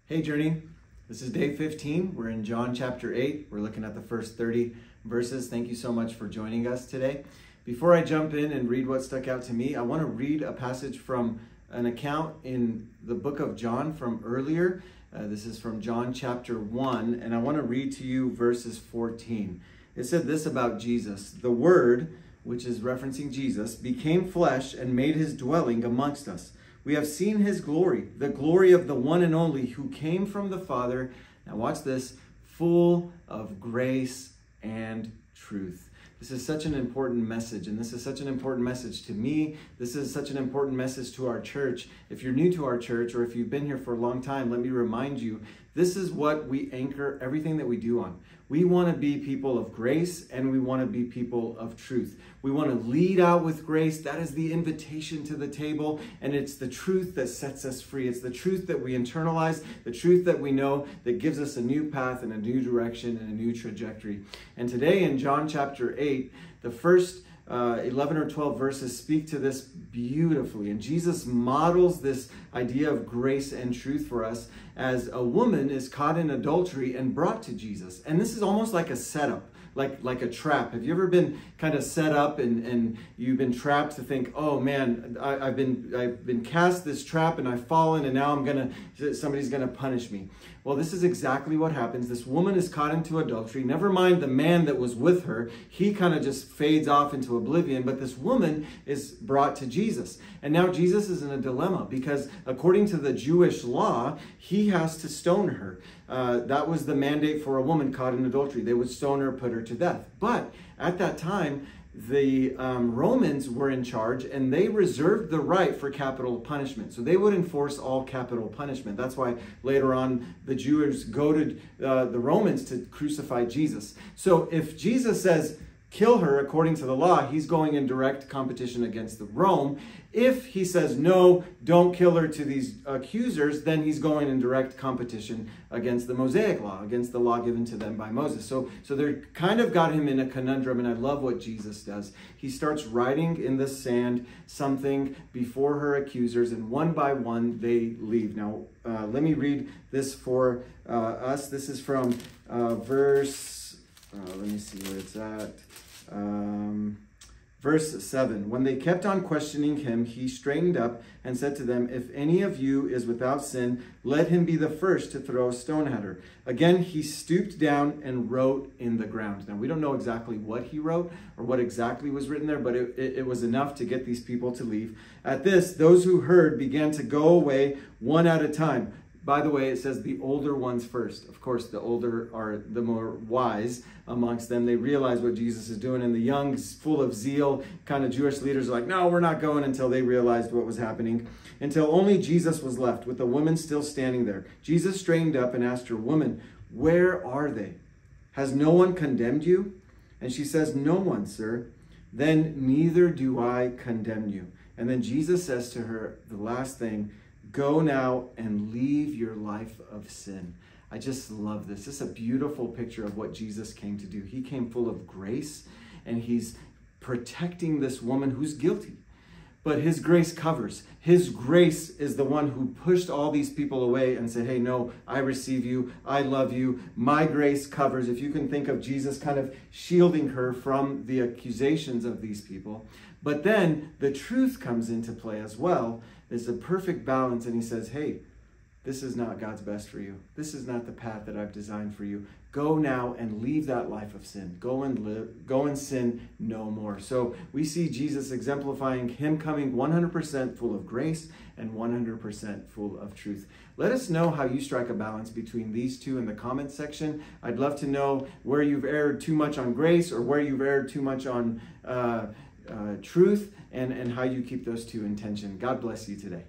Hey Journey, this is day 15. We're in John chapter 8. We're looking at the first 30 verses. Thank you so much for joining us today. Before I jump in and read what stuck out to me, I want to read a passage from an account in the book of John from earlier. This is from John chapter 1, and I want to read to you verses 14. It said this about Jesus: "The Word," which is referencing Jesus, "became flesh and made his dwelling amongst us. We have seen his glory, the glory of the one and only who came from the Father." Now watch this: "full of grace and truth." This is such an important message, and this is such an important message to me. This is such an important message to our church. If you're new to our church, or if you've been here for a long time, let me remind you, this is what we anchor everything that we do on. We want to be people of grace, and we want to be people of truth. We want to lead out with grace. That is the invitation to the table, and it's the truth that sets us free. It's the truth that we internalize, the truth that we know, that gives us a new path and a new direction and a new trajectory. And today in John chapter 8, the first 11 or 12 verses speak to this beautifully. And Jesus models this idea of grace and truth for us as a woman is caught in adultery and brought to Jesus. And this is almost like a setup, like a trap. Have you ever been kind of set up and you've been trapped to think, oh man, I've been cast this trap and I've fallen, and now somebody's gonna punish me. Well, this is exactly what happens. This woman is caught into adultery. Never mind the man that was with her. He kind of just fades off into oblivion, but this woman is brought to Jesus. And now Jesus is in a dilemma because according to the Jewish law, he has to stone her. That was the mandate for a woman caught in adultery. They would stone her, put her to death. But at that time, the Romans were in charge, and they reserved the right for capital punishment. So they would enforce all capital punishment. That's why later on the Jews goaded the Romans to crucify Jesus. So if Jesus says, kill her according to the law, he's going in direct competition against the Rome. If he says, no, don't kill her to these accusers, then he's going in direct competition against the Mosaic law, against the law given to them by Moses. So they're kind of got him in a conundrum, and I love what Jesus does. He starts writing in the sand something before her accusers, and one by one they leave. Now, let me read this for us. This is from verse... let me see where it's at. Verse 7, "When they kept on questioning him, he straightened up and said to them, 'If any of you is without sin, let him be the first to throw a stone at her.' Again, he stooped down and wrote in the ground." Now, we don't know exactly what he wrote or what exactly was written there, but it was enough to get these people to leave. At this, those who heard began to go away one at a time. By the way, it says the older ones first. Of course, the older are the more wise amongst them. They realize what Jesus is doing, and the young, full of zeal, kind of Jewish leaders are like, no, we're not going, until they realized what was happening, until only Jesus was left, with the woman still standing there. Jesus straightened up and asked her, "Woman, where are they? Has no one condemned you?" And she says, "No one, sir." "Then neither do I condemn you." And then Jesus says to her the last thing, "Go now and leave your life of sin." I just love this. This is a beautiful picture of what Jesus came to do. He came full of grace, and he's protecting this woman who's guilty. But his grace covers. His grace is the one who pushed all these people away and said, hey, no, I receive you. I love you. My grace covers. If you can think of Jesus kind of shielding her from the accusations of these people. But then the truth comes into play as well. There's a perfect balance, and he says, hey, this is not God's best for you. This is not the path that I've designed for you. Go now and leave that life of sin. Go and live. Go and sin no more. So we see Jesus exemplifying him coming 100% full of grace and 100% full of truth. Let us know how you strike a balance between these two in the comments section. I'd love to know where you've erred too much on grace or where you've erred too much on truth, and how you keep those two in tension. God bless you today.